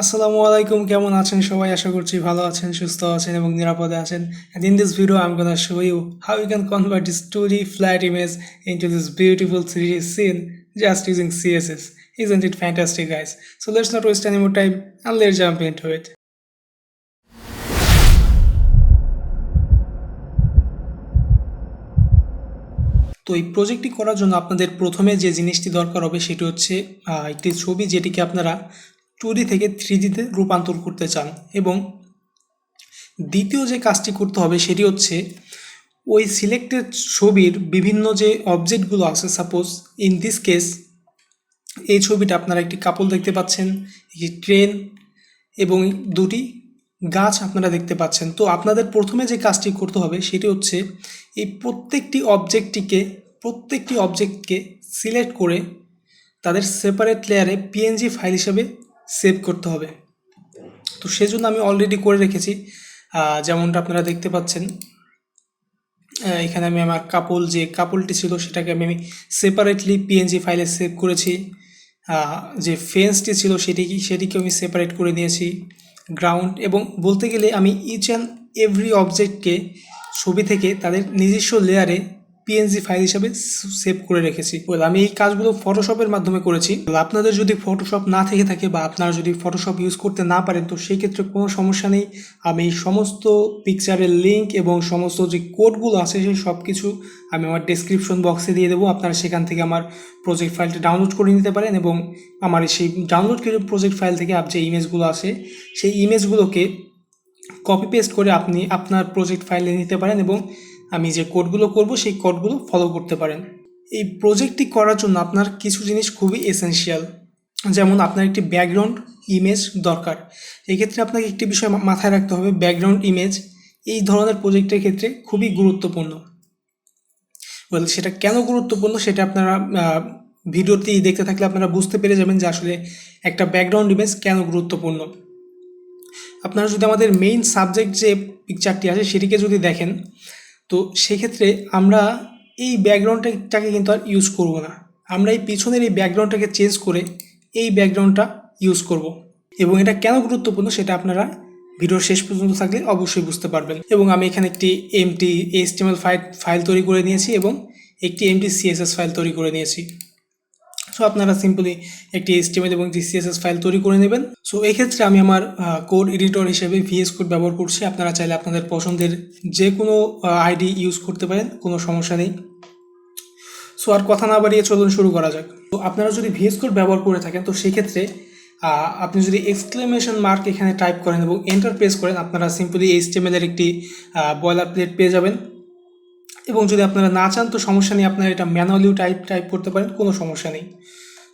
আসসালামু আলাইকুম, কেমন আছেন সবাই? আশা করছি ভালো আছেন, সুস্থ আছেন এবং নিরাপদে আছেন। And in this video I'm gonna show you how you can convert this 2D flat image into this beautiful 3D scene just using CSS. Isn't it fantastic, guys? So let's not waste any more time and let's jump into it. তো এই প্রজেক্টটি করার জন্য আপনাদের প্রথমে যে জিনিসটি দরকার হবে সেটি হচ্ছে একটি ছবি যেটিকে আপনারা 2D থেকে 3Dতে রূপান্তর করতে চান। এবং দ্বিতীয় যে কাজটি করতে হবে সেটি হচ্ছে ওই সিলেক্টেড ছবির বিভিন্ন যে অবজেক্টগুলো আছে, সাপোজ ইন দিস কেস এই ছবিটা আপনারা একটি কাপল দেখতে পাচ্ছেন, একটি ট্রেন এবং দুটি গাছ আপনারা দেখতে পাচ্ছেন। তো আপনাদের প্রথমে যে কাজটি করতে হবে সেটি হচ্ছে এই প্রত্যেকটি অবজেক্টকে সিলেক্ট করে তাদের সেপারেট লেয়ারে পিএনজি ফাইল হিসেবে সেভ করতে হবে। তো সেজন্য আমি অলরেডি করে রেখেছি, যেমনটা আপনারা দেখতে পাচ্ছেন। এখানে আমি আমার যে কাপলটি ছিল সেটাকে আমি সেপারেটলি পিএনজি ফাইলে সেভ করেছি। যে ফেন্সটি ছিল সেটিকে আমি সেপারেট করে নিয়েছি, গ্রাউন্ড। এবং বলতে গেলে আমি ইচ অ্যান্ড এভরি অবজেক্টকে ছবি থেকে তাদের নিজস্ব লেয়ারে পিএনজি ফাইল হিসাবে সেভ করে রেখেছি। আমি এই কাজগুলো ফটোশপের মাধ্যমে করেছি। আপনাদের যদি ফটোশপ না থেকে থাকে বা আপনারা যদি ফটোশপ ইউজ করতে না পারেন তো সেই ক্ষেত্রে কোনো সমস্যা নেই। আমি সমস্ত পিকচারের লিঙ্ক এবং সমস্ত যে কোডগুলো আছে সেই সব কিছু আমি আমার ডেসক্রিপশন বক্সে দিয়ে দেবো। আপনারা সেখান থেকে আমার প্রজেক্ট ফাইলটা ডাউনলোড করে নিতে পারেন এবং আমার সেই ডাউনলোডকৃত প্রজেক্ট ফাইল থেকে যে ইমেজগুলো আছে সেই ইমেজগুলোকে কপি পেস্ট করে আপনি আপনার প্রজেক্ট ফাইলে নিতে পারেন এবং আমি যে কোডগুলো করব সেই কোডগুলো ফলো করতে পারেন। এই প্রজেক্টটি করার জন্য আপনার কিছু জিনিস খুবই এসেনশিয়াল, যেমন আপনার একটি ব্যাকগ্রাউন্ড ইমেজ দরকার। এক্ষেত্রে আপনাকে একটি বিষয় মাথায় রাখতে হবে, ব্যাকগ্রাউন্ড ইমেজ এই ধরনের প্রজেক্টের ক্ষেত্রে খুবই গুরুত্বপূর্ণ। সেটা কেন গুরুত্বপূর্ণ সেটা আপনারা ভিডিওটি দেখতে থাকলে আপনারা বুঝতে পেরে যাবেন যে আসলে একটা ব্যাকগ্রাউন্ড ইমেজ কেন গুরুত্বপূর্ণ। আপনারা যদি আমাদের মেইন সাবজেক্ট যে পিকচারটি আছে সেটিকে যদি দেখেন তো সেক্ষেত্রে আমরা এই ব্যাকগ্রাউন্ডটাকে কিন্তু আর ইউজ করব না। আমরা এই পিছনের এই ব্যাকগ্রাউন্ডটাকে চেঞ্জ করে এই ব্যাকগ্রাউন্ডটা ইউজ করব। এবং এটা কেন গুরুত্বপূর্ণ সেটা আপনারা ভিডিওর শেষ পর্যন্ত থাকলে অবশ্যই বুঝতে পারবেন। এবং আমি এখানে একটি এমটি এইচটিএমএল ফাইল তৈরি করে নিয়েছি এবং একটি এমটি সিএসএস ফাইল তৈরি করে নিয়েছি। সো আপনারা সিম্পলি একটি এইচটিএমএল এবং সিএসএস ফাইল তৈরি করে নেবেন। সো এই ক্ষেত্রে আমি আমার কোড এডিটর হিসেবে ভিএস কোড ব্যবহার করছি। আপনারা চাইলে আপনাদের পছন্দের যে কোনো আইডি ইউজ করতে পারেন, কোনো সমস্যা নেই। সো আর কথা না বাড়িয়ে চলুন শুরু করা যাক। তো আপনারা যদি ভিএস কোড ব্যবহার করে থাকেন তো সেক্ষেত্রে আপনি যদি এক্সক্লেমেশন মার্ক এখানে টাইপ করেন এবং এন্টার প্রেস করেন আপনারা সিম্পলি এইচটিএমএল এর একটি বয়লার প্লেট পেয়ে যাবেন। এবং যদি আপনারা না চান তো সমস্যা নেই, আপনারা এটা ম্যানুয়ালিও টাইপ করতে পারেন, কোনো সমস্যা নেই।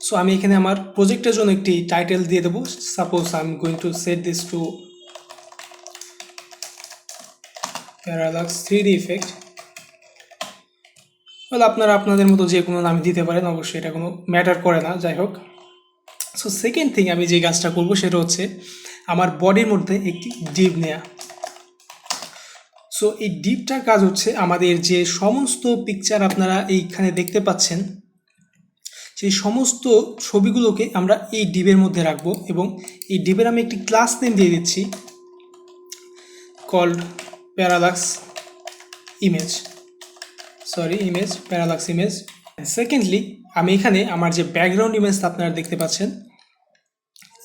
সো আমি এখানে আমার প্রজেক্টের জন্য একটি টাইটেল দিয়ে দেবো। Suppose I am going to set this to parallax 3D effect. আপনারা আপনাদের মতো যে কোনো নাম দিতে পারেন, অবশ্যই এটা কোনো ম্যাটার করে না। যাই হোক, সো সেকেন্ড থিং আমি যে কাজটা করবো সেটা হচ্ছে আমার বডির মধ্যে একটি ডিপ নেয়া। সো এই ডিপটার কাজ হচ্ছে আমাদের যে সমস্ত পিকচার আপনারা এইখানে দেখতে পাচ্ছেন সেই সমস্ত ছবিগুলোকে আমরা এই ডিপের মধ্যে রাখবো। এবং এই ডিপের আমি একটি ক্লাস নেম দিয়ে দিচ্ছি called parallax image, parallax image. Secondly আমি এখানে আমার যে ব্যাকগ্রাউন্ড ইমেজটা আপনারা দেখতে পাচ্ছেন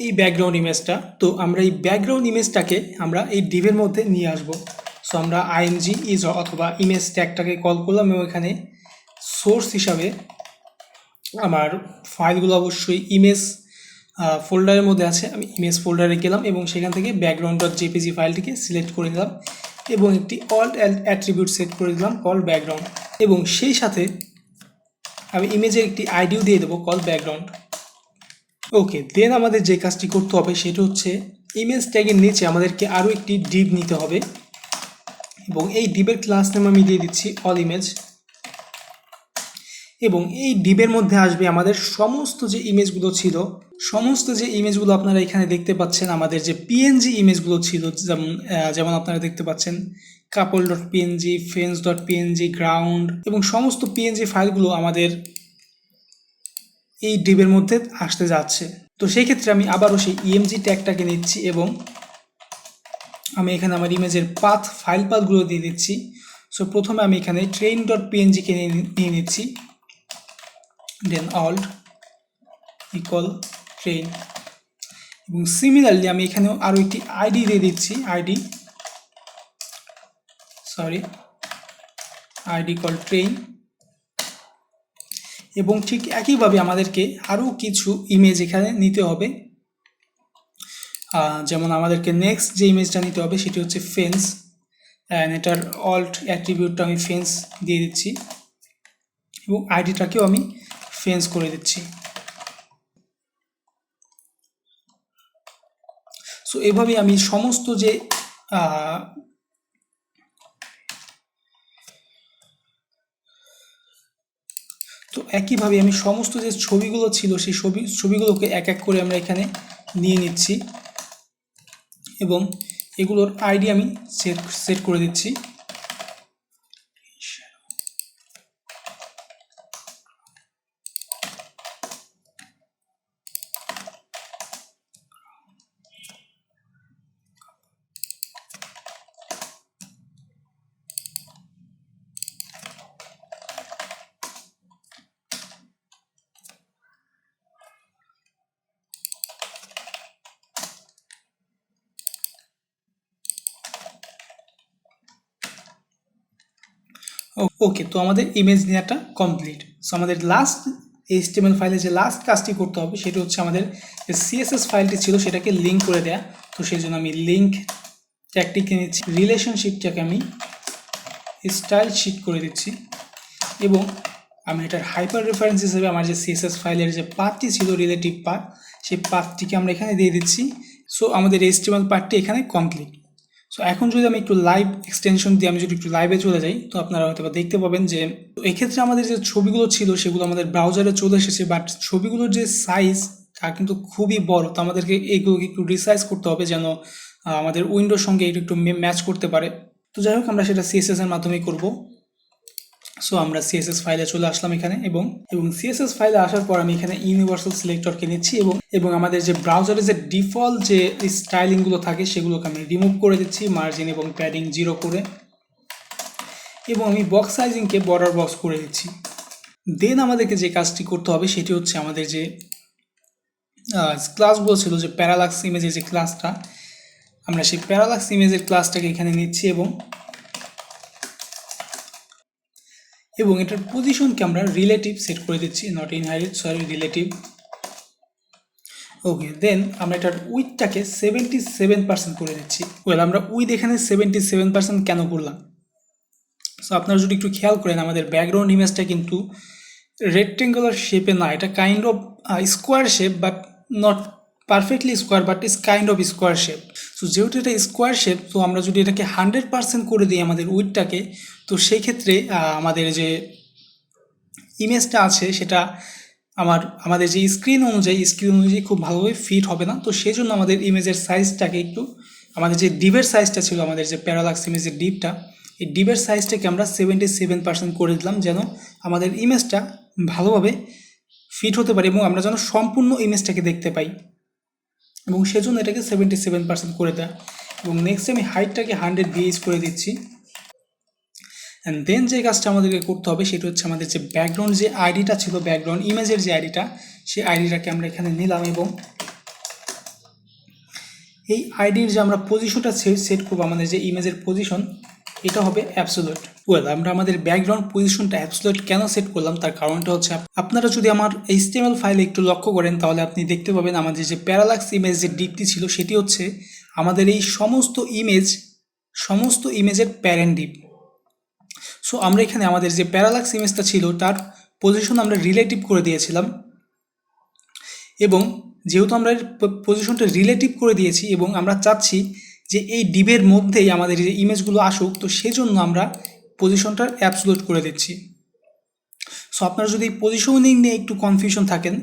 এই ব্যাকগ্রাউন্ড ইমেজটা, তো আমরা এই ব্যাকগ্রাউন্ড ইমেজটাকে আমরা এই ডিপের মধ্যে নিয়ে আসবো। সো আমরা আইএমজি ইজ অথবা ইমেজ ট্যাগটাকে কল করলাম এবং এখানে সোর্স হিসাবে আমার ফাইলগুলো অবশ্যই ইমেজ ফোল্ডারের মধ্যে আছে। আমি ইমেজ ফোল্ডারে গেলাম এবং সেখান থেকে ব্যাকগ্রাউন্ড ডট জেপিজি ফাইলটিকে সিলেক্ট করে নিলাম এবং একটি অল্ট অ্যাট্রিবিউট সেট করে দিলাম কল ব্যাকগ্রাউন্ড। এবং সেই সাথে আমি ইমেজের একটি আইডিও দিয়ে দেবো কল ব্যাকগ্রাউন্ড। ওকে, দেন আমাদের যে কাজটি করতে হবে সেটা হচ্ছে ইমেজ ট্যাগের নিচে আমাদেরকে আরও একটি ডিপ নিতে হবে এবং এই ডিপের ক্লাস নেম আমি দিয়ে দিচ্ছি অল ইমেজ। এবং এই ডিপের মধ্যে আসবে আমাদের সমস্ত যে ইমেজগুলো আপনারা এখানে দেখতে পাচ্ছেন, আমাদের যে পিএনজি ইমেজগুলো ছিল, যেমন আপনারা দেখতে পাচ্ছেন couple dot PNG, friends dot PNG, ground এবং সমস্ত পিএনজি ফাইলগুলো আমাদের এই ডিপের মধ্যে আসতে যাচ্ছে। তো সেই ক্ষেত্রে আমি আবারও সেই ইএমজি ট্যাগটাকে নিচ্ছি এবং আমি এখানে আমার ইমেজের ফাইল পাথগুলো দিয়ে দিচ্ছি। সো প্রথমে আমি এখানে train.png-কে নিয়ে নিচ্ছি, দেন alt ইকুয়াল ট্রেন, এবং সিমিলারলি আমি এখানেও আরও একটি আইডি দিয়ে দিচ্ছি, আইডি কল ট্রেন। এবং ঠিক একইভাবে আমাদেরকে আরও কিছু ইমেজ এখানে নিতে হবে, যেমন আমাদেরকে নেক্সট যে ইমেজটা নিতে হবে সেটি হচ্ছে ফেন্স, অ্যান্ড এটার অল্ট অ্যাট্রিবিউটটা আমি ফেন্স দিয়ে দিচ্ছি এবং আইডিটাকেও আমি ফেন্স করে দিচ্ছি। সো এভাবে আমি সমস্ত যে তো একইভাবে আমি সমস্ত যে ছবিগুলো ছিল সেই ছবিগুলোকে এক এক করে আমরা এখানে নিয়ে নিচ্ছি এবং এগুলোর আইডি আমি সেট করে দিচ্ছি। ওকে, তো আমাদের ইমেজ নেওয়াটা কমপ্লিট। সো আমাদের লাস্ট HTML ফাইলে যে লাস্ট কাজটি করতে হবে সেটা হচ্ছে আমাদের যে CSS ফাইলটি ছিল সেটাকে লিঙ্ক করে দেয়া। তো সেই জন্য আমি লিঙ্ক ট্যাগটিকে নিচ্ছি, রিলেশনশিপটাকে আমি স্টাইল শিট করে দিচ্ছি এবং আমি এটার হাইপার রেফারেন্স হিসেবে আমার যে CSS ফাইলের যে পাথটি ছিল, রিলেটিভ পাথ, সেই পাথটিকে আমরা এখানে দিয়ে দিচ্ছি। সো আমাদের HTML পার্টটি এখানে কমপ্লিট। সো এখন যদি আমি একটু লাইভ এক্সটেনশন দিয়ে আমি যদি একটু লাইভে চলে যাই, তো আপনারা হয়তো দেখতে পাবেন যে এক্ষেত্রে আমাদের যে ছবিগুলো ছিল সেগুলো আমাদের ব্রাউজারে চলে এসেছে, বাট ছবিগুলোর যে সাইজ তা কিন্তু খুবই বড়। তো আমাদেরকে এইগুলোকে একটু রিসাইজ করতে হবে যেন আমাদের উইন্ডোর সঙ্গে এটা একটু ম্যাচ করতে পারে। তো যাই হোক, আমরা সেটা CSS এর মাধ্যমেই করব। সো আমরা CSS ফাইলে চলে আসলাম এখানে এবং CSS ফাইলে আসার পর আমি এখানে ইউনিভার্সাল সিলেক্টরকে নিচ্ছি এবং আমাদের যে ব্রাউজারে যে ডিফল্ট যে স্টাইলিংগুলো থাকে সেগুলোকে আমি রিমুভ করে দিচ্ছি, মার্জিন এবং প্যাডিং 0 করে, এবং আমি বক্স সাইজিংকে বর্ডার বক্স করে দিচ্ছি। দেন আমাদেরকে যে কাজটি করতে হবে সেটি হচ্ছে আমাদের যে ক্লাসগুলো ছিল, যে প্যারালাক্স ইমেজের যে ক্লাসটা, আমরা সেই প্যারালাক্স ইমেজের ক্লাসটাকে এখানে নিচ্ছি এবং এটার পজিশনকে আমরা রিলেটিভ সেট করে দিচ্ছি, নট ইনহেরিট, রিলেটিভ। ওকে, দেন আমরা এটার উইথটাকে 77% করে দিচ্ছি। আমরা উইথ এখানে 77% কেন করলাম? সো আপনারা যদি একটু খেয়াল করেন, আমাদের ব্যাকগ্রাউন্ড ইমেজটা কিন্তু রেক্টেঙ্গুলার শেপে না, এটা kind of square shape, but not perfectly square, but is kind of square shape. So যেহেতু এটা স্কোয়ার শেপ, তো আমরা যদি এটাকে 100% করে দিই আমাদের উইথটাকে, তো সেই ক্ষেত্রে আমাদের যে ইমেজটা আছে সেটা আমাদের যে স্ক্রিন অনুযায়ী খুব ভালোভাবে ফিট হবে না। তো সেই জন্য আমাদের ইমেজের সাইজটাকে একটু, আমাদের যে ডিভের সাইজটা ছিল, আমাদের যে প্যারালাক্স ইমেজের ডিভটা, এই ডিভের সাইজটাকে আমরা 77% করে দিলাম যেন আমাদের ইমেজটা ভালোভাবে ফিট হতে পারে এবং আমরা যেন সম্পূর্ণ ইমেজটাকে দেখতে পাই, এবং সেজন্য এটাকে 77% করে দেয়। এবং নেক্সট আমি হাইটটাকে 100 VH করে দিচ্ছি। অ্যান্ড দেন যে কাজটা আমাদেরকে করতে হবে সেটা হচ্ছে আমাদের যে ব্যাকগ্রাউন্ড যে আইডিটা ছিল, ব্যাকগ্রাউন্ড ইমেজের যে আইডিটা, সেই আইডিটাকে আমরা এখানে নিলাম এবং এই আইডির যে আমরা পজিশনটা সেট করবো, আমাদের যে ইমেজের পজিশন, এটা হবে অ্যাবসোলিউট। আমরা আমাদের ব্যাকগ্রাউন্ড পজিশনটা অ্যাবসোলিউট কেন সেট করলাম তার কারণটা হচ্ছে, আপনারা যদি আমার HTML ফাইলে একটু লক্ষ্য করেন তাহলে আপনি দেখতে পাবেন আমাদের যে প্যারালাক্স ইমেজ যে ডিপটি ছিল সেটি হচ্ছে আমাদের এই সমস্ত ইমেজের প্যারেন্ট ডিপ। সো আমরা এখানে আমাদের যে প্যারালাক্স ইমেজটা ছিল তার পজিশন আমরা রিলেটিভ করে দিয়েছিলাম, এবং যেহেতু আমরা পজিশনটা রিলেটিভ করে দিয়েছি এবং আমরা চাচ্ছি যে এই ডিভের মধ্যেই আমাদের যে ইমেজগুলো আসুক, তো সেজন্য আমরা পজিশনটার অ্যাবসোলিউট করে দিচ্ছি। সো আপনারা যদি পজিশনিং নিয়ে একটু কনফিউশন থাকেন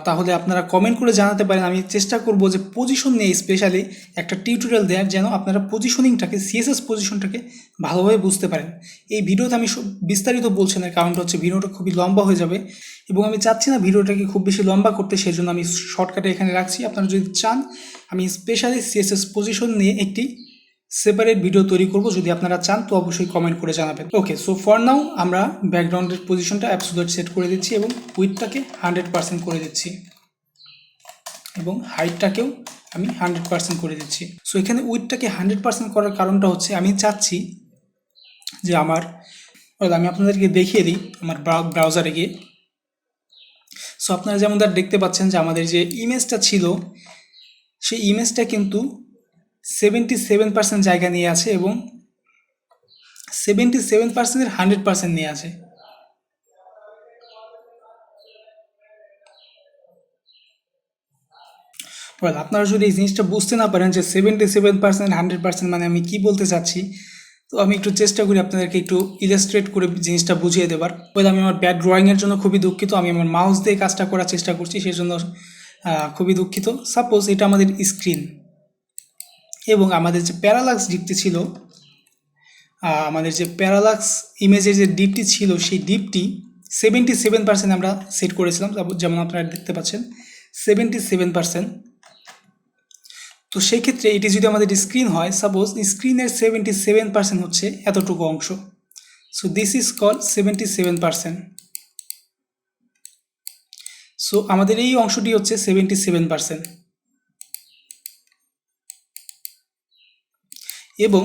তাহলে আপনারা কমেন্ট করে জানাতে পারেন। আমি চেষ্টা করব যে পজিশন নিয়ে স্পেশালি একটা টিউটোরিয়াল দেওয়ার, যেন আপনারা পজিশনিংটাকে, সিএসএস পজিশনটাকে ভালোভাবে বুঝতে পারেন। এই ভিডিওতে আমি বিস্তারিত বলছি না, কারণটা হচ্ছে ভিডিওটা খুবই লম্বা হয়ে যাবে এবং আমি চাচ্ছি না ভিডিওটাকে খুব বেশি লম্বা করতে, সেজন্য আমি শর্টকাটে এখানে রাখছি। আপনারা যদি চান আমি স্পেশালি সিএসএস পজিশন নিয়ে একটি সেপারেট ভিডিও তৈরি করব, যদি আপনারা চান তো অবশ্যই কমেন্ট করে জানাবেন। ওকে, সো ফর নাও আমরা ব্যাকগ্রাউন্ডের পজিশনটা অ্যাবসোলিউট সেট করে দিচ্ছি এবং উইডথটাকে 100% করে দিচ্ছি এবং হাইটটাকেও আমি 100% করে দিচ্ছি। সো এখানে উইডথটাকে 100% করার কারণটা হচ্ছে আমি চাচ্ছি যে আমি আপনাদেরকে দেখিয়ে দিই আমার ব্রাউজারে গিয়ে। সো আপনারা যেমন দেখতে পাচ্ছেন যে আমাদের যে ইমেজটা ছিল সেই ইমেজটা কিন্তু 77% জায়গা নিয়ে আছে এবং 77%-এর 100% নিয়ে আছে। আপনারা যদি এই জিনিসটা বুঝতে না পারেন যে 77% 100% মানে আমি কি বলতে চাচ্ছি, তো আমি একটু চেষ্টা করি আপনাদেরকে একটু ইলাস্ট্রেট করে জিনিসটা বুঝিয়ে দেবার। আমি আমার ব্যাড ড্রয়িংয়ের জন্য খুবই দুঃখিত, আমি আমার মাউস দিয়ে কাজটা করার চেষ্টা করছি, সেই জন্য খুবই দুঃখিত। সাপোজ এটা আমাদের স্ক্রিন এবং আমাদের যে প্যারালাক্স ডিপটি ছিল, আমাদের যে প্যারালাক্স ইমেজের যে ডিপটি ছিল সেই ডিপটি 77% আমরা সেট করেছিলাম, যেমন আপনারা দেখতে পাচ্ছেন 77%। তো সেই ক্ষেত্রে এটি যদি আমাদের স্ক্রিন হয়, সাপোজ স্ক্রিনের 77% হচ্ছে এতটুকু অংশ। So this is call 77%। So আমাদের এই অংশটি হচ্ছে 77% এবং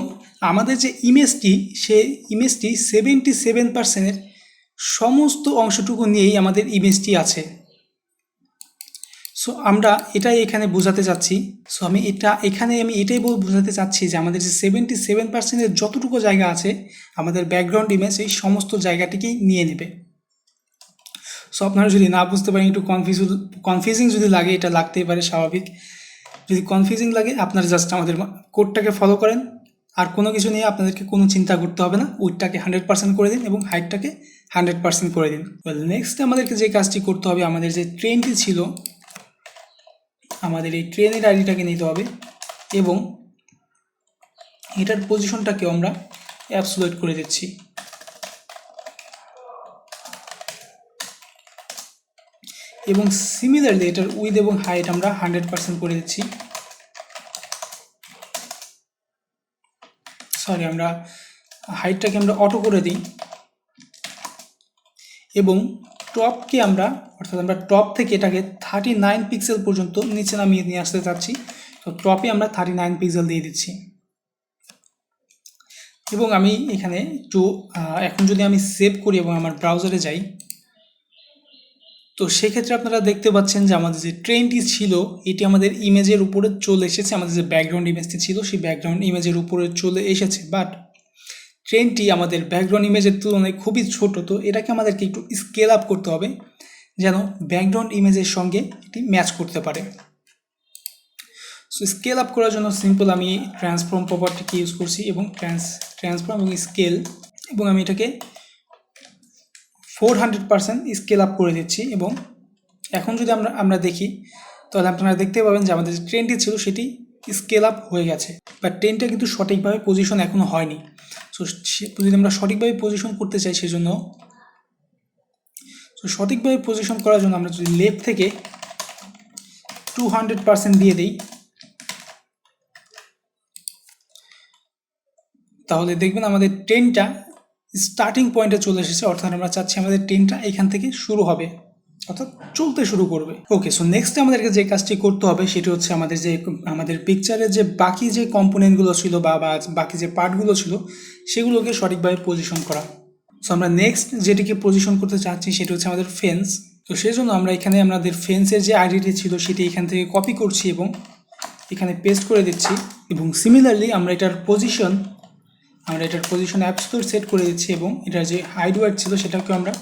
আমাদের যে ইমেজটি, সেই ইমেজটি 77%-এর সমস্ত অংশটুকু নিয়েই আমাদের ইমেজটি আছে। সো আমরা এটাই এখানে বোঝাতে চাচ্ছি। সো আমি এটাই বোঝাতে চাচ্ছি যে আমাদের যে 77%-এর যতটুকু জায়গা আছে আমাদের ব্যাকগ্রাউন্ড ইমেজ এই সমস্ত জায়গাটিকেই নিয়ে নেবে। সো আপনারা যদি না বুঝতে পারেন, একটু কনফিউজিং যদি লাগে, এটা লাগতেই পারে, স্বাভাবিক। যদি কনফিউজিং লাগে আপনারা জাস্ট আমাদের কোডটাকে ফলো করেন, আর কোনো কিছু নিয়ে আপনাদেরকে কোনো চিন্তা করতে হবে না। উইডথটাকে 100% করে দিন এবং হাইটটাকে 100% করে দিন। নেক্সট আমাদেরকে যে কাজটি করতে হবে, আমাদের যে ট্রেনটি ছিল, আমাদের এই ট্রেনের আইডিটাকে নিতে হবে এবং এটার পজিশনটাকে আমরা অ্যাবসোলিউট করে দিচ্ছি এবং সিমিলারলি এটার উইথ এবং হাইট আমরা 100% করে দিচ্ছি। আমরা হাইটটাকে আমরা অটো করে দিই এবং টপকে অর্থাৎ আমরা টপ থেকে এটাকে 39 পিক্সেল পর্যন্ত নিচে নামিয়ে নিয়ে আসতে চাচ্ছি। তো টপে আমরা 39 পিক্সেল দিয়ে দিচ্ছি এবং আমি এখানে এখন যদি আমি সেভ করি এবং আমার ব্রাউজারে যাই, তো সেক্ষেত্রে আপনারা দেখতে পাচ্ছেন যে আমাদের যে ট্রেনটি ছিল এটি আমাদের ইমেজের উপরে চলে এসেছে। আমাদের যে ব্যাকগ্রাউন্ড ইমেজটি ছিল সেই ব্যাকগ্রাউন্ড ইমেজের উপরে চলে এসেছে, বাট ট্রেনটি আমাদের ব্যাকগ্রাউন্ড ইমেজের তুলনায় খুবই ছোট। তো এটাকে আমাদেরকে একটু স্কেল আপ করতে হবে যেন ব্যাকগ্রাউন্ড ইমেজের সঙ্গে এটি ম্যাচ করতে পারে। সো স্কেল আপ করার জন্য সিম্পল আমি ট্রান্সফর্ম প্রপার্টিকে ইউজ করছি এবং ট্রান্সফর্ম এবং স্কেল, এবং আমি এটাকে 400% স্কেল আপ করে দিচ্ছি। এবং এখন যদি আমরা দেখি, তাহলে আপনারা দেখতে পাবেন যে আমাদের যে ট্রেনটি ছিল সেটি স্কেল আপ হয়ে গেছে, বাট ট্রেনটা কিন্তু সঠিকভাবে পজিশন এখনও হয়নি। সো যদি আমরা সঠিকভাবে পজিশন করতে চাই, সেজন্য সঠিকভাবে পজিশন করার জন্য আমরা যদি লেফট থেকে 200% দিয়ে দিই, তাহলে দেখবেন আমাদের ট্রেনটা স্টার্টিং পয়েন্টে চলে এসেছে। অর্থাৎ আমরা চাচ্ছি আমাদের ট্রেনটা এখান থেকে শুরু হবে, অর্থাৎ চলতে শুরু করবে। ওকে, সো নেক্সট আমাদেরকে যে কাজটি করতে হবে সেটি হচ্ছে আমাদের পিকচারের যে বাকি যে কম্পোনেন্টগুলো ছিল বা বাকি যে পার্টগুলো ছিল সেগুলোকে সঠিকভাবে পজিশন করা। সো আমরা নেক্সট যেটিকে পজিশন করতে চাচ্ছি সেটি হচ্ছে আমাদের ফেন্স। তো সেই জন্য আমরা এখানে আমাদের ফেন্সের যে আইডিটি ছিল সেটি এখান থেকে কপি করছি এবং এখানে পেস্ট করে দিচ্ছি এবং সিমিলারলি আমরা এটার পজিশন অ্যাবসোলিউট সেট করে দিচ্ছি এবং এটার যে হাইট ওয়াইড ছিল সেটাকে আমরা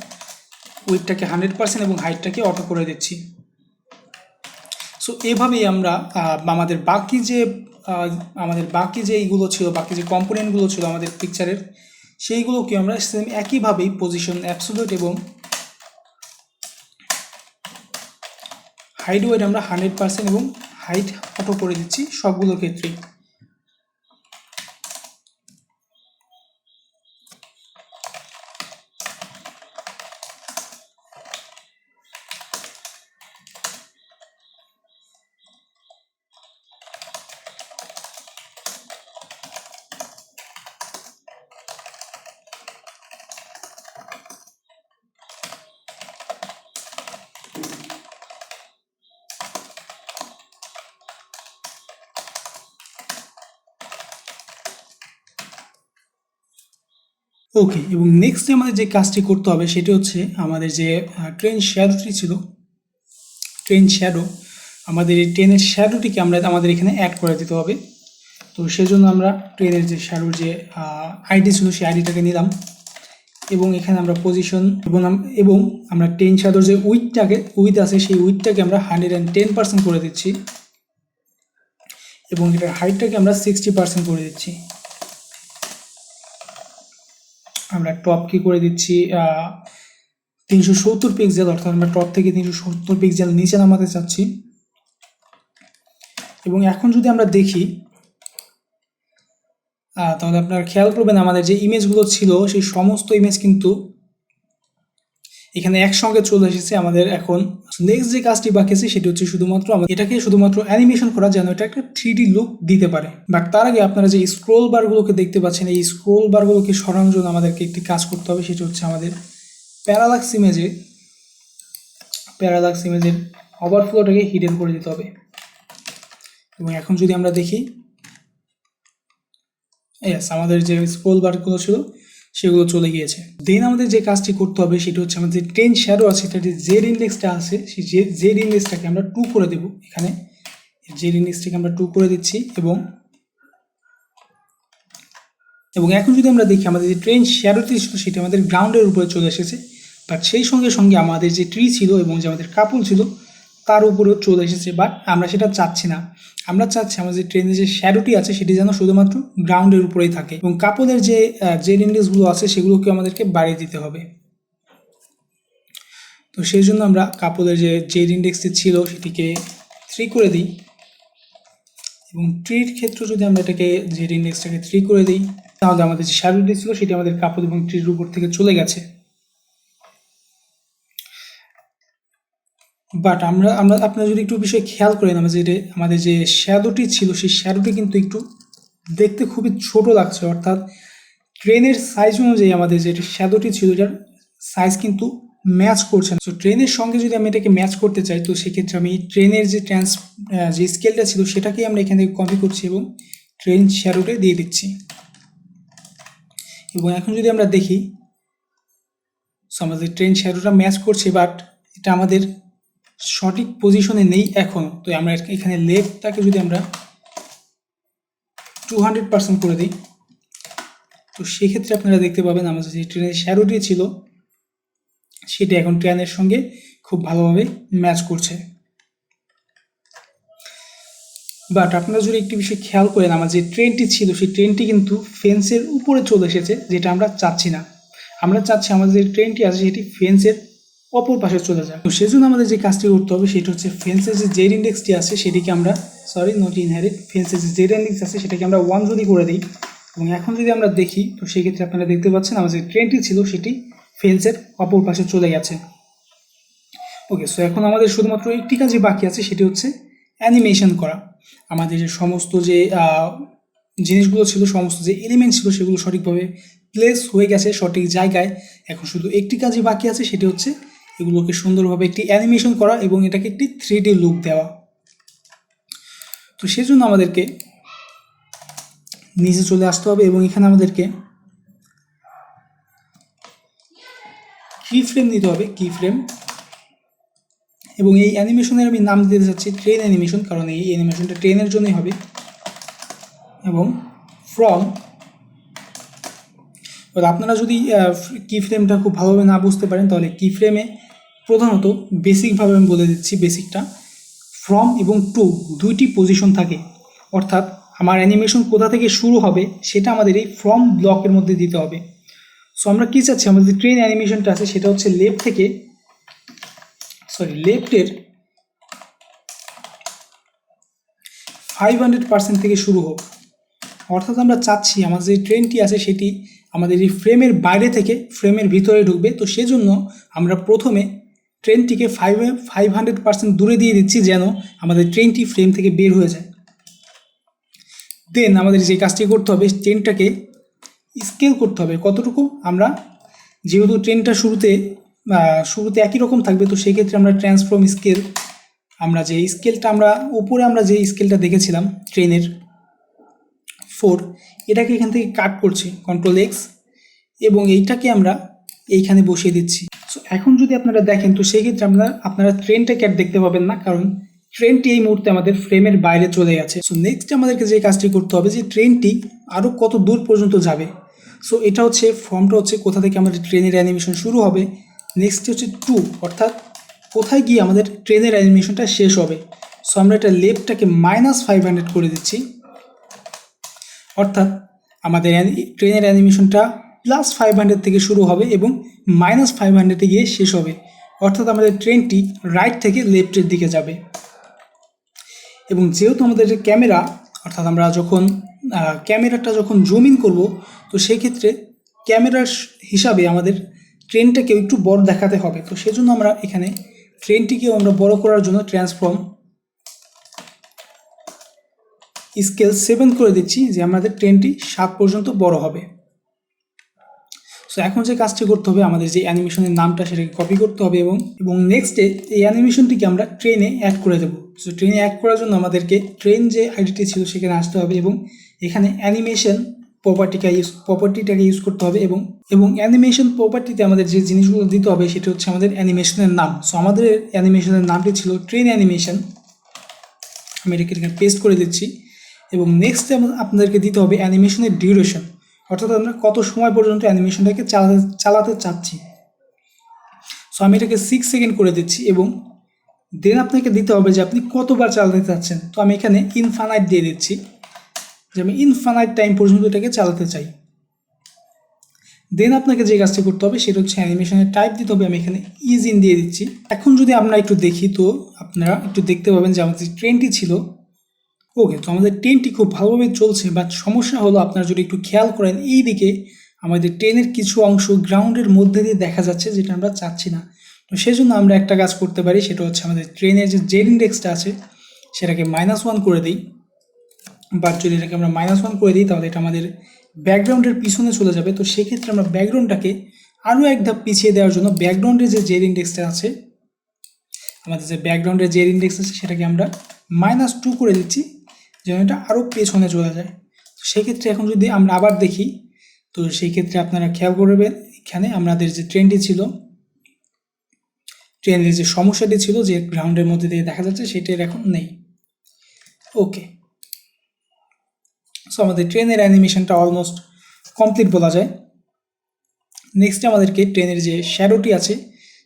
উইডথটাকে 100% এবং হাইটটাকে অটো করে দিচ্ছি। সো এভাবেই আমরা আমাদের বাকি যে এইগুলো ছিল, বাকি যে কম্পোনেন্টগুলো ছিল আমাদের পিকচারের, সেইগুলোকে আমরা সেম একইভাবেই পজিশন অ্যাবসোলিউট এবং হাইট ওয়েট আমরা 100% এবং হাইট অটো করে দিচ্ছি সবগুলো ক্ষেত্রেই। ওকে, এবং নেক্সট আমাদের যে কাজটি করতে হবে সেটি হচ্ছে আমাদের যে ট্রেন শ্যাডোটি ছিল, ট্রেন শ্যাডো, আমাদের এই ট্রেনের শ্যাডোটিকে আমরা আমাদের এখানে অ্যাড করে দিতে হবে। তো সেজন্য আমরা ট্রেনের যে শ্যাডোর যে আইডি ছিল সেই আইডিটাকে নিলাম এবং এখানে আমরা পজিশন এবং আমরা ট্রেন শ্যাডোর যে উইথ আছে সেই উইথটাকে আমরা 110% করে দিচ্ছি এবং এটার হাইটটাকে আমরা 60% করে দিচ্ছি। আমরা টপ কি করে দিচ্ছি 370 পিক্সেল, অর্থাৎ আমরা টপ থেকে 370 পিক্সেল নিচে নামাতে চাচ্ছি। এবং এখন যদি আমরা দেখি তাহলে আপনারা খেয়াল করবেন আমাদের যে ইমেজগুলো ছিল সেই সমস্ত ইমেজ কিন্তু এখানে একসঙ্গে চলে এসেছে। আমাদের এখন নেক্সট যে কাজটি বাকি আছে সেটি হচ্ছে শুধুমাত্র এটাকে শুধুমাত্র অ্যানিমেশন করা, যেন এটা একটা 3D লুক দিতে পারে। বাট তার আগে আপনারা যে স্ক্রোল বারগুলোকে দেখতে পাচ্ছেন, এই স্ক্রোল বারগুলোকে সরানোর জন্য আমাদেরকে একটি কাজ করতে হবে, সেটি হচ্ছে আমাদের প্যারালাক্স ইমেজের ওভারফ্লোটাকে হিডেন করে দিতে হবে। এবং এখন যদি আমরা দেখি, আমাদের যে স্ক্রোল বারগুলো ছিল সেগুলো চলে গিয়েছে। দেন আমাদের যে কাজটি করতে হবে সেটি হচ্ছে আমাদের যে ট্রেন শ্যাডো আছে, এটা যে জেড ইন্ডেক্সটা আছে সেই জেড ইন্ডেক্সটাকে আমরা 2 করে দেব। এখানে জেড ইন্ডেক্সটাকে আমরা 2 করে দিচ্ছি এবং এখন যদি আমরা দেখি আমাদের যে ট্রেন শ্যাডোটি ছিল সেটি আমাদের গ্রাউন্ডের উপরে চলে এসেছে, বাট সেই সঙ্গে সঙ্গে আমাদের যে ট্রি ছিল এবং যে আমাদের কাপল ছিল তার উপরেও চলে এসেছে। বাট আমরা সেটা চাচ্ছি না, আমরা চাচ্ছি আমাদের যে ট্রেনের যে শ্যাডোটি আছে সেটি যেন শুধুমাত্র গ্রাউন্ডের উপরেই থাকে এবং কাপলের যে জেড ইন্ডেক্সগুলো আছে সেগুলোকে আমাদেরকে বাড়িয়ে দিতে হবে। তো সেই জন্য আমরা কাপলের যে জেড ইন্ডেক্সটি ছিল সেটিকে 3 করে দিই এবং ট্রির ক্ষেত্রে যদি আমরা এটাকে জেড ইন্ডেক্সটাকে 3 করে দিই তাহলে আমাদের যে শ্যাডোটি ছিল সেটি আমাদের কাপল এবং ট্রির উপর থেকে চলে গেছে। বাট আপনারা যদি একটু বিষয় খেয়াল করেন, আমাদের যে শ্যাডোটি ছিল সেই শ্যাডোটি কিন্তু একটু দেখতে খুবই ছোট লাগছে, অর্থাৎ ট্রেনের সাইজ অনুযায়ী আমাদের যে শ্যাডোটি ছিল এটার সাইজ কিন্তু ম্যাচ করছে না। তো ট্রেনের সঙ্গে যদি আমি এটাকে ম্যাচ করতে চাই তো সেক্ষেত্রে আমি ট্রেনের যে যে স্কেলটা ছিল সেটাকেই আমরা এখান থেকে কপি করছি এবং ট্রেন শ্যাডোতে দিয়ে দিচ্ছি। এবং এখন যদি আমরা দেখি আমাদের ট্রেন শ্যাডোটা ম্যাচ করছে, বাট এটা আমাদের সঠিক পজিশনে নেই এখনও। তো আমরা এখানে লেফটটাকে যদি আমরা 200% করে দিই তো সেক্ষেত্রে আপনারা দেখতে পাবেন আমাদের যে ট্রেনের শ্যাডোটি ছিল সেটি এখন ট্রেনের সঙ্গে খুব ভালোভাবে ম্যাচ করছে। বাট আপনারা যদি একটি বিষয় খেয়াল করেন, আমার যে ট্রেনটি ছিল সেই ট্রেনটি কিন্তু ফেন্সের উপরে চলে এসেছে, যেটা আমরা চাচ্ছি না। আমরা চাচ্ছি আমাদের যে ট্রেনটি আছে সেটি ফেন্সের অপর পাশে চলে যায়। তো সেজন্য আমাদের যে কাজটি করতে হবে সেটা হচ্ছে ফেন্সের যে জেড ইন্ডেক্সটি আছে সেটিকে আমরা ফেন্সের যে জেড ইন্ডেক্স আছে সেটাকে আমরা 1 যদি করে দিই এবং এখন যদি আমরা দেখি তো সেক্ষেত্রে আপনারা দেখতে পাচ্ছেন আমাদের যে ট্রেনটি ছিল সেটি ফেন্সের অপর পাশে চলে গেছে। ওকে, সো এখন আমাদের শুধুমাত্র একটি কাজই বাকি আছে, সেটি হচ্ছে অ্যানিমেশন করা। আমাদের যে সমস্ত যে জিনিসগুলো ছিল, সমস্ত যে এলিমেন্ট ছিল সেগুলো সঠিকভাবে প্লেস হয়ে গেছে সঠিক জায়গায়। এখন শুধু একটি কাজই বাকি আছে, সেটি হচ্ছে এগুলোকে সুন্দরভাবে একটি অ্যানিমেশন করা এবং এটাকে একটি 3D লুক দেওয়া। তো সেজন্য আমাদেরকে নিচে চলে আসতে হবে এবং এখানে আমাদেরকে কি ফ্রেম নিতে হবে, কি ফ্রেম। এবং এই অ্যানিমেশনের আমি নাম দিতে চাচ্ছি ট্রেন অ্যানিমেশন, কারণ এই অ্যানিমেশনটা ট্রেনের জন্যই হবে। এবং ফ্রম, আপনারা যদি কি ফ্রেমটা খুব ভালোভাবে না বুঝতে পারেন তাহলে কি ফ্রেমে প্রধানত বেসিকভাবে আমি বলে দিচ্ছি, বেসিকটা ফ্রম এবং টু দুইটি পজিশন থাকে, অর্থাৎ আমার অ্যানিমেশন কোথা থেকে শুরু হবে সেটা আমাদের এই ফ্রম ব্লকের মধ্যে দিতে হবে। সো আমরা কী চাচ্ছি, আমাদের ট্রেন অ্যানিমেশনটা আছে সেটা হচ্ছে লেফটের 500% থেকে শুরু হোক। অর্থাৎ আমরা চাচ্ছি আমাদের যে ট্রেনটি আছে সেটি আমাদের এই ফ্রেমের বাইরে থেকে ফ্রেমের ভিতরে ঢুকবে। তো সেজন্য আমরা প্রথমে ট্রেনটিকে 500% দূরে দিয়ে দিচ্ছি যেন আমাদের ট্রেনটি ফ্রেম থেকে বের হয়ে যায়। দেন আমাদের যে কাজটি করতে হবে, ট্রেনটাকে স্কেল করতে হবে কতটুকু। আমরা যেহেতু ট্রেনটা শুরুতে একই রকম থাকবে, তো সেক্ষেত্রে আমরা ট্রান্সফর্ম স্কেল, আমরা যে স্কেলটা উপরে আমরা যে স্কেলটা দেখেছিলাম ট্রেনের 4, এটাকে এখান থেকে কাট করছি Ctrl+X, এবং এইটাকে আমরা এইখানে বসিয়ে দিচ্ছি। সো এখন যদি আপনারা দেখেন, তো সেই ক্ষেত্রে আপনারা ট্রেনটাকে আর দেখতে পাবেন না, কারণ ট্রেনটি এই মুহূর্তে আমাদের ফ্রেমের বাইরে চলে গেছে। সো নেক্সট আমাদেরকে যে কাজটি করতে হবে, যে ট্রেনটি আরও কত দূর পর্যন্ত যাবে। সো এটা হচ্ছে ফর্মটা হচ্ছে কোথা থেকে আমাদের ট্রেনের অ্যানিমেশন শুরু হবে, নেক্সট হচ্ছে 2, অর্থাৎ কোথায় গিয়ে আমাদের ট্রেনের অ্যানিমেশনটা শেষ হবে। সো আমরা এটা লেফটটাকে -500 করে দিচ্ছি, অর্থাৎ আমাদের ট্রেনের অ্যানিমেশনটা +500 থেকে শুরু হবে এবং -500-এ গিয়ে শেষ হবে। অর্থাৎ আমাদের ট্রেনটি রাইট থেকে লেফটের দিকে যাবে। এবং যেহেতু আমাদের যে ক্যামেরা, অর্থাৎ আমরা যখন ক্যামেরাটা যখন জুম ইন করবো, তো সেক্ষেত্রে ক্যামেরার হিসাবে আমাদের ট্রেনটাকেও একটু বড় দেখাতে হবে। তো সেজন্য আমরা এখানে ট্রেনটিকেও আমরা বড় করার জন্য ট্রান্সফর্ম স্কেল 7 করে দিচ্ছি, যে আমাদের ট্রেনটি 7 পর্যন্ত বড় হবে। সো এখন যে কাজটি করতে হবে, আমাদের যে অ্যানিমেশনের নামটা সেটাকে কপি করতে হবে এবং নেক্সটে এই অ্যানিমেশনটিকে আমরা ট্রেনে অ্যাড করে দেবো। সো ট্রেনে অ্যাড করার জন্য আমাদেরকে ট্রেন যে আইডিটি ছিল সেখানে আসতে হবে এবং এখানে অ্যানিমেশন প্রপার্টিটাকে ইউজ করতে হবে এবং অ্যানিমেশন প্রপার্টিতে আমাদের যে জিনিসগুলো দিতে হবে সেটা হচ্ছে আমাদের অ্যানিমেশনের নাম। সো আমাদের অ্যানিমেশনের নামটি ছিল ট্রেন অ্যানিমেশন। আমি এটাকে এখানে পেস্ট করে দিচ্ছি এবং নেক্সট আপনাদেরকে দিতে হবে অ্যানিমেশনের ডিউরেশন, অর্থাৎ আমরা কত সময় পর্যন্ত অ্যানিমেশনটাকে চালাতে চাচ্ছি। সো আমি এটাকে 6 সেকেন্ড করে দিচ্ছি এবং দেন আপনাকে দিতে হবে যে আপনি কতবার চালাতে চাচ্ছেন। তো আমি এখানে ইনফানাইট দিয়ে দিচ্ছি, যে আমি ইনফানাইট টাইম পর্যন্ত এটাকে চালাতে চাই। দেন আপনাকে যে কাজটি করতে হবে সেটা হচ্ছে অ্যানিমেশনের টাইপ দিতে হবে। আমি এখানে ইজ ইন দিয়ে দিচ্ছি। এখন যদি আমরা একটু দেখি, তো আপনারা একটু দেখতে পাবেন যে আমাদের ট্রেনটি ছিল ওকে। তো আমাদের ট্রেনটি খুব ভালোভাবে চলছে, বাট সমস্যা হলো আপনারা যদি একটু খেয়াল করেন, এই দিকে আমাদের ট্রেনের কিছু অংশ গ্রাউন্ডের মধ্যে দিয়ে দেখা যাচ্ছে, যেটা আমরা চাচ্ছি না। তো সেজন্য আমরা একটা কাজ করতে পারি, সেটা হচ্ছে আমাদের ট্রেনের যে জেড ইন্ডেক্সটা আছে সেটাকে -1 করে দিই। বাট যদি এটাকে আমরা -1 করে দিই, তাহলে এটা আমাদের ব্যাকগ্রাউন্ডের পিছনে চলে যাবে। তো সেক্ষেত্রে আমরা ব্যাকগ্রাউন্ডটাকে আরও এক ধাপ পিছিয়ে দেওয়ার জন্য ব্যাকগ্রাউন্ডের যে জেড ইন্ডেক্সটা আছে, আমাদের যে ব্যাকগ্রাউন্ডের জেড ইন্ডেক্স আছে সেটাকে আমরা -2 করে দিচ্ছি, যেন এটা আরও পেছনে চলে যায়। তো সেক্ষেত্রে এখন যদি আমরা আবার দেখি, তো সেই ক্ষেত্রে আপনারা খেয়াল করবেন এখানে আমাদের যে ট্রেনটি ছিল, ট্রেনের যে সমস্যাটি ছিল যে গ্রাউন্ডের মধ্যে দিয়ে দেখা যাচ্ছে, সেটার এখন নেই। ওকে, সো আমাদের ট্রেনের অ্যানিমেশনটা অলমোস্ট কমপ্লিট বলা যায়। নেক্সট আমাদেরকে ট্রেনের যে শ্যাডোটি আছে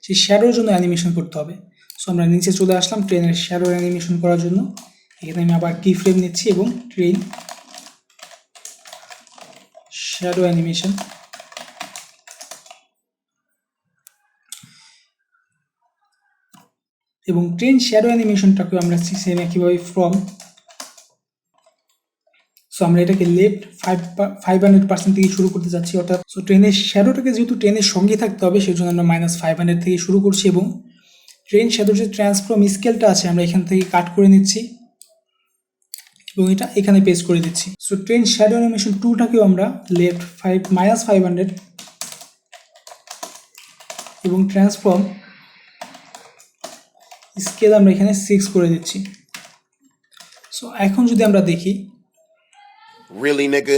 সেই শ্যাডোর জন্য অ্যানিমেশন করতে হবে। সো আমরা নিচে চলে আসলাম ট্রেনের শ্যাডোর অ্যানিমেশন করার জন্য। এখানে আমি আবার কি ফ্রেম নিচ্ছি এবং ট্রেন শ্যাডো অ্যানিমেশন, এবং ট্রেন শ্যাডো অ্যানিমেশনটাকে আমরা সেম একইভাবে ফ্রম, সো আমরা এটাকে লেফট 500% থেকে শুরু করতে যাচ্ছি। অর্থাৎ সো ট্রেনের শ্যাডোটাকে যেহেতু ট্রেনের সঙ্গে থাকতে হবে, সেই জন্য আমরা -500 থেকে শুরু করছি এবং ট্রেন শ্যাডোর যে ট্রান্সফর্ম স্কেলটা আছে আমরা এখান থেকে কাট করে নিচ্ছি এবং এটা এখানে পেস্ট করে দিচ্ছি। সো ট্রেন শ্যাডো অ্যানিমেশন 2টাকেও আমরা লেফট -500 এবং ট্রান্সফর্ম স্কেল আমরা এখানে 6 করে দিচ্ছি। সো এখন যদি আমরা দেখি, Really, nigga?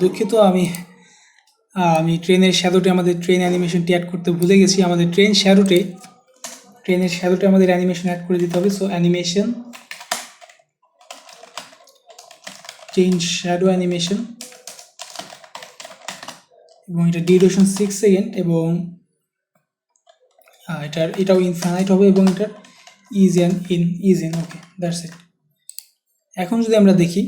দুঃখিত, আমি ট্রেনের শ্যাডোতে আমাদের ট্রেন অ্যানিমেশনটি অ্যাড করতে ভুলে গেছি। আমাদের ট্রেনের শ্যাডোতে আমাদের অ্যানিমেশন অ্যাড করে দিতে হবে। So animation, train shadow animation, এবং এটা ডিউরেশন 6 সেকেন্ড এবং এটাও ইনফাইনাইট হবে এবং এটার is in okay, that's it. এখন যদি আমরা দেখি,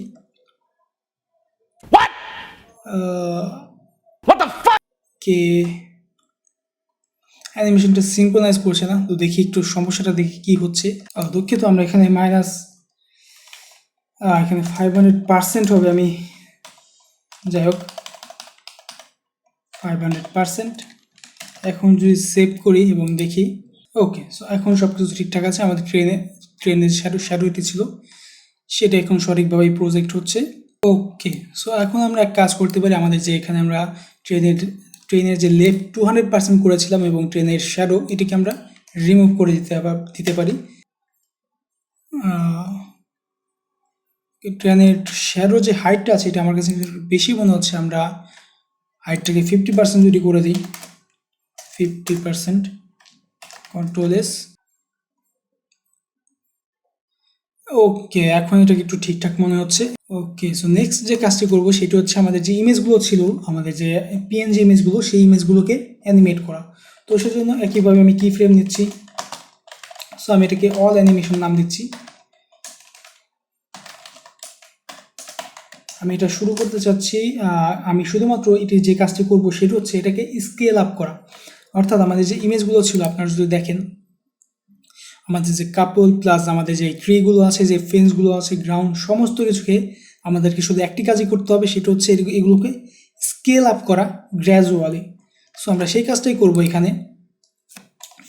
কে অ্যানিমেশনটা সিঙ্ক্রোনাইজ করছে না। তো দেখি একটু সমস্যাটা দেখি কি হচ্ছে। দুঃখিত, আমরা এখানে মাইনাস এখানে 500% হবে। আমি যাই হোক 500%। এখন যদি সেভ করি এবং দেখি, ওকে। সো এখন সব কিছু ঠিকঠাক আছে। আমাদের ট্রেনের শ্যাডোটি ছিল সেটা এখন সঠিকভাবে প্রজেক্ট হচ্ছে। ওকে, সো এখন আমরা এক কাজ করতে পারি। আমাদের যে এখানে আমরা ট্রেনের যে লেফট 200% করেছিলাম এবং ট্রেনের শ্যাডো এটিকে আমরা রিমুভ করে দিতে পারি। ট্রেনের শ্যাডো যে হাইটটা আছে এটা আমার কাছে বেশি মনে হচ্ছে। আমরা হাইটটাকে 50% যদি করে দিই, 50%, কন্ট্রোল এস। ওকে, এখন এটাকে একটু ঠিকঠাক মনে হচ্ছে। ওকে, সো নেক্সট যে কাজটি করব সেটি হচ্ছে আমাদের যে ইমেজগুলো ছিল, আমাদের যে পিএনজি ইমেজগুলো, সেই ইমেজগুলোকে অ্যানিমেট করা। তো সেজন্য একইভাবে আমি কি ফ্রেম নিচ্ছি। সো আমি এটাকে অল অ্যানিমেশন নাম দিচ্ছি। আমি এটা শুরু করতে চাচ্ছি। আমি শুধুমাত্র এটি যে কাজটি করব সেটি হচ্ছে এটাকে স্কেল আপ করা। অর্থাৎ আমাদের যে ইমেজগুলো ছিল, আপনারা যদি দেখেন আমাদের যে কাপল প্লাস আমাদের যে ট্রিগুলো আছে, যে ফেন্সগুলো আছে, গ্রাউন্ড, সমস্ত কিছুকে আমাদেরকে শুধু একটি কাজই করতে হবে, সেটা হচ্ছে এগুলোকে স্কেল আপ করা গ্র্যাজুয়ালি। সো আমরা সেই কাজটাই করব এখানে।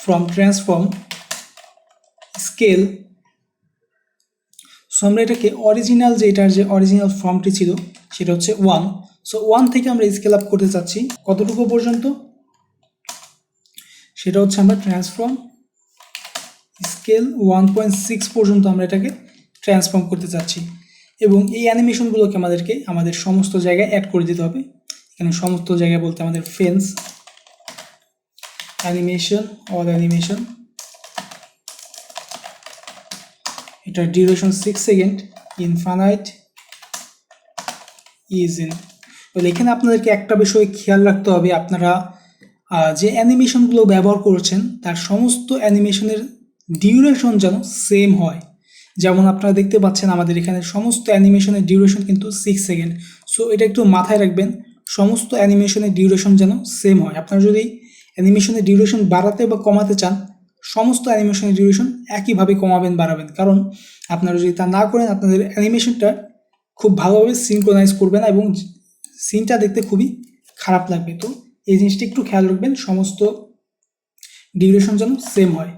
From transform scale. সো আমরা এটাকে অরিজিনাল যে এটার যে অরিজিনাল ফর্মটি ছিল সেটা হচ্ছে 1। সো 1 থেকে আমরা স্কেল আপ করতে চাচ্ছি কতটুকু পর্যন্ত, সেটা হচ্ছে আমরা ট্রান্সফর্ম স্কেল 1.6 পর্যন্ত আমরা এটাকে ট্রান্সফর্ম করতে চাচ্ছি। এবং এই অ্যানিমেশনগুলোকে আমাদেরকে আমাদের সমস্ত জায়গায় অ্যাড করে দিতে হবে। এখানে সমস্ত জায়গায় বলতে আমাদের ফেন্স অ্যানিমেশন, অল অ্যানিমেশন, এটার duration 6 second, infinite is in. বলে এখানে আপনাদেরকে একটা বিষয় খেয়াল রাখতে হবে, আপনারা যে অ্যানিমেশনগুলো ব্যবহার করছেন তার সমস্ত অ্যানিমেশনের ডিউরেশন যেন সেম হয়। যেমন আপনারা দেখতে পাচ্ছেন আমাদের এখানে সমস্ত অ্যানিমেশনের ডিউরেশন কিন্তু 6 সেকেন্ড। সো এটা একটু মাথায় রাখবেন, সমস্ত অ্যানিমেশনের ডিউরেশন যেন সেম হয়। আপনারা যদি অ্যানিমেশনের ডিউরেশন বাড়াতে বা কমাতে চান, সমস্ত অ্যানিমেশনের ডিউরেশন একইভাবে কমাবেন বাড়াবেন। কারণ আপনারা যদি তা না করেন, আপনাদের অ্যানিমেশনটা খুব ভালোভাবে সিনক্রোনাইজ করবে না এবং সিনটা দেখতে খুবই খারাপ লাগবে। তো এই জিনিসটা একটু খেয়াল রাখবেন, সমস্ত ডিউরেশন যেন সেম হয়।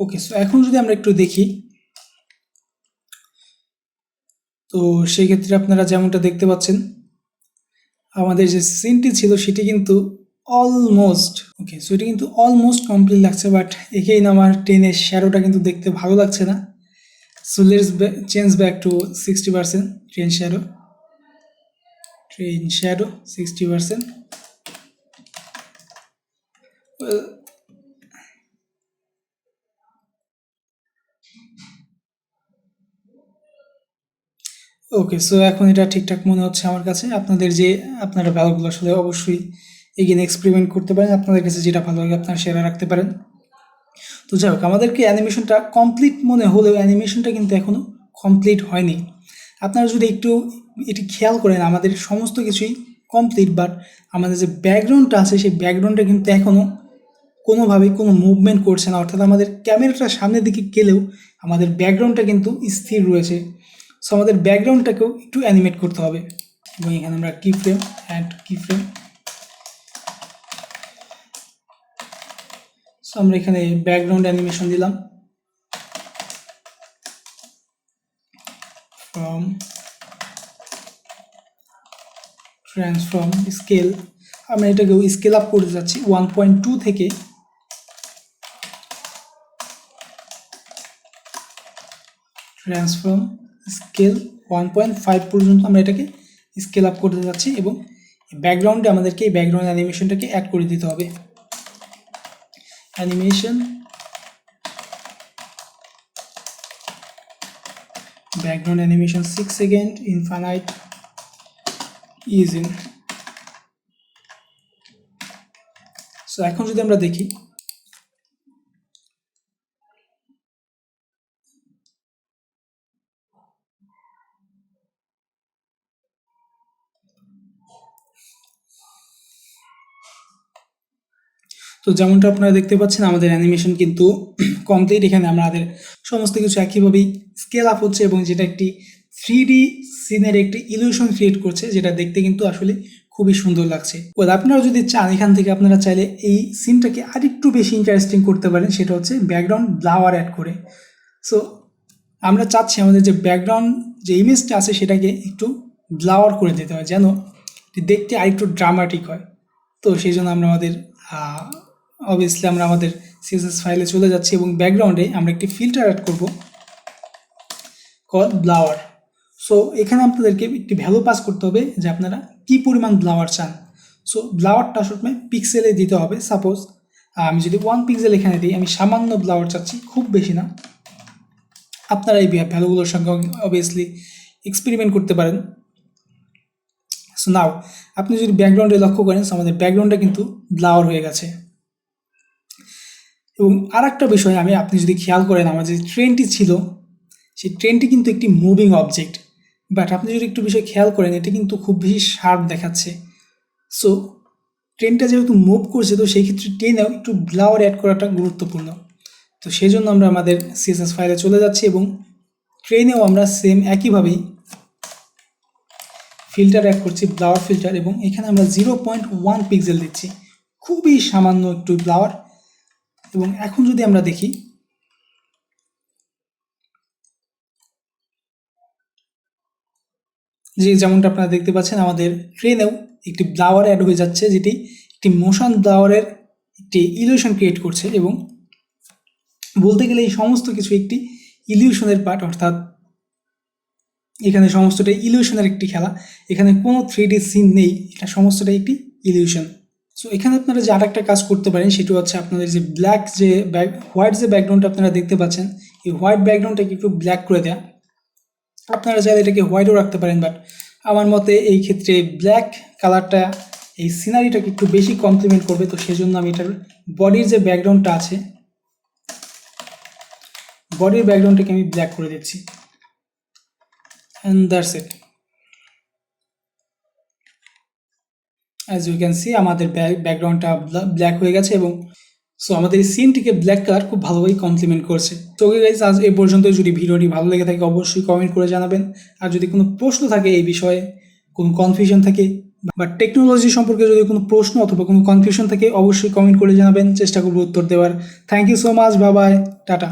ওকে, সো এখন যদি আমরা একটু দেখি, তো সেই ক্ষেত্রে আপনারা যেমনটা দেখতে পাচ্ছেন আমাদের যে সিনটি ছিল সেটি কিন্তু অলমোস্ট ওকে। সো এটা কিন্তু অলমোস্ট কমপ্লিট লাগছে, বাট এগেইন আমার ট্রেনের শ্যাডোটা কিন্তু দেখতে ভালো লাগছে না। So let's change back to 60%। Train shadow 60%। Okay, so এখন এটা ঠিকঠাক মনে হচ্ছে আমার কাছে। আপনারা ভ্যালুগুলো আসলে অবশ্যই এগেইন এক্সপেরিমেন্ট করতে পারেন, আপনাদের কাছে যেটা ভালো লাগে আপনারা শেয়ার রাখতে পারেন। তো যাই হোক, আমাদেরকে অ্যানিমেশনটা কমপ্লিট মনে হলেও অ্যানিমেশনটা কিন্তু এখনও কমপ্লিট হয়নি। আপনারা যদি একটু এটি খেয়াল করেন, আমাদের সমস্ত কিছুই কমপ্লিট, বাট আমাদের যে ব্যাকগ্রাউন্ডটা আছে সেই ব্যাকগ্রাউন্ডটা কিন্তু এখনও কোনোভাবেই কোনো মুভমেন্ট করছে না। অর্থাৎ আমাদের ক্যামেরাটা সামনের দিকে গেলেও আমাদের ব্যাকগ্রাউন্ডটা কিন্তু স্থির রয়েছে। সো আমাদের ব্যাকগ্রাউন্ডটাকেও একটু অ্যানিমেট করতে হবে। এবং এখানে আমরা কি ফ্রেম, অ্যাড কি ফ্রেম। সো আমরা এখানে ব্যাকগ্রাউন্ড অ্যানিমেশন দিলাম ফ্রম ট্রান্সফর্ম স্কেল। আমরা এটাকেও স্কেল আপ করতে যাচ্ছি 1.2 থেকে ট্রান্সফর্ম স্কেল 1.5 পর্যন্ত আমরা এটাকে স্কেল আপ করতে যাচ্ছি এবং ব্যাকগ্রাউন্ডে আমাদেরকে এই ব্যাকগ্রাউন্ড অ্যানিমেশনটাকে অ্যাড করে দিতে হবে। Animation background animation 6 second infinite is in. So এখন যদি আমরা দেখি তো যেমনটা আপনারা দেখতে পাচ্ছেন আমাদের অ্যানিমেশন কিন্তু কমপ্লিট। এখানে আমাদের সমস্ত কিছু একইভাবেই স্কেল আপ হচ্ছে এবং যেটা একটি 3D সিনের একটি ইলিউশন ক্রিয়েট করছে, যেটা দেখতে কিন্তু আসলে খুবই সুন্দর লাগছে। আপনারা যদি চান এখান থেকে আপনারা চাইলে এই সিনটাকে আরেকটু বেশি ইন্টারেস্টিং করতে পারেন, সেটা হচ্ছে ব্যাকগ্রাউন্ড ব্লাওয়ার অ্যাড করে। সো আমরা চাচ্ছি আমাদের যে ব্যাকগ্রাউন্ড যে ইমেজটা আছে সেটাকে একটু ব্লাওয়ার করে দিতে হয় যেন দেখতে আরেকটু ড্রামাটিক হয়। তো সেই জন্য আমরা অবভিয়াসলি আমরা আমাদের সিএসএস ফাইলে চলে যাচ্ছি এবং ব্যাকগ্রাউন্ডে আমরা একটি ফিল্টার অ্যাড করব কল ব্লাওয়ার। সো এখানে আপনাদেরকে একটি ভ্যালু পাস করতে হবে যে আপনারা কি পরিমাণ ব্লাওয়ার চান। সো ব্লাওয়ারটা আসলে পিক্সেলে দিতে হবে। সাপোজ আমি যদি 1 পিক্সেল এখানে দিই, আমি সামান্য ব্লাওয়ার চাচ্ছি, খুব বেশি না। আপনারা এই ভ্যালুগুলোর সঙ্গে অবভিয়াসলি এক্সপেরিমেন্ট করতে পারেন। সো নাও আপনি যদি ব্যাকগ্রাউন্ডে লক্ষ্য করেন, আমাদের ব্যাকগ্রাউন্ডটা কিন্তু ব্লাওয়ার হয়ে গেছে। এবং আর একটা বিষয় আপনি যদি খেয়াল করেন, আমার যে ট্রেনটি ছিল সেই ট্রেনটি কিন্তু একটি মুভিং অবজেক্ট, বাট আপনি যদি একটু বিষয় খেয়াল করেন এটা কিন্তু খুব বেশি শার্প দেখাচ্ছে। সো ট্রেনটা যেহেতু মুভ করছে, তো সেই ক্ষেত্রে ট্রেনেও একটু ব্লাওয়ার অ্যাড করাটা গুরুত্বপূর্ণ। তো সেই জন্য আমরা আমাদের সিএসএস ফাইলে চলে যাচ্ছি এবং ট্রেনেও আমরা সেম একইভাবেই ফিল্টার অ্যাড করছি, ব্লাওয়ার ফিল্টার, এবং এখানে আমরা 0.1 পিক্সেল দিচ্ছি, খুবই সামান্য একটু ব্লাওয়ার। এবং এখন যদি আমরা দেখি যে যেমনটা আপনারা দেখতে পাচ্ছেন আমাদের ট্রেনেও একটি ব্লাওয়ার অ্যাড হয়ে যাচ্ছে, যেটি একটি মোশন ব্লাওয়ারের একটি ইলিউশন ক্রিয়েট করছে। এবং বলতে গেলে এই সমস্ত কিছু একটি ইলিউশনের পার্ট, অর্থাৎ এখানে সমস্তটাই ইলিউশনের একটি খেলা। এখানে কোনো 3D সিন নেই, এটা সমস্তটাই একটি ইলিউশন। সো এখানে আপনারা যে আরেকটা কাজ করতে পারেন সেটা হচ্ছে আপনাদের যে হোয়াইট যে ব্যাকগ্রাউন্ডটা আপনারা দেখতে পাচ্ছেন, এই হোয়াইট ব্যাকগ্রাউন্ডটাকে একটু ব্ল্যাক করে দেয়া। আপনারা চাইলে এটাকে হোয়াইটও রাখতে পারেন, বাট আমার মতে এই ক্ষেত্রে ব্ল্যাক কালারটা এই সিনারিটাকে একটু বেশি কমপ্লিমেন্ট করবে। তো সেই জন্য আমি এটার বডির যে ব্যাকগ্রাউন্ডটা আছে, বডির ব্যাকগ্রাউন্ডটাকে আমি ব্ল্যাক করে দিচ্ছি, and that's it. As you can see আমাদের ব্যাকগ্রাউন্ডটা ব্ল্যাক হয়ে গেছে এবং সো আমাদের এই সিনটিকে ব্ল্যাক কালার খুব ভালোভাবে কমপ্লিমেন্ট করছে। তো ওকে গাইস, আজ এই পর্যন্ত। যদি ভিডিওটি ভালো লেগে থাকে অবশ্যই কমেন্ট করে জানাবেন। আর যদি কোনো প্রশ্ন থাকে এই বিষয়ে, কোনো কনফিউশন থাকে বা টেকনোলজি সম্পর্কে যদি কোনো প্রশ্ন অথবা কোনো কনফিউশন থাকে, অবশ্যই কমেন্ট করে জানাবেন, চেষ্টা করবো উত্তর দেওয়ার। Thank you so much, bye bye, tata.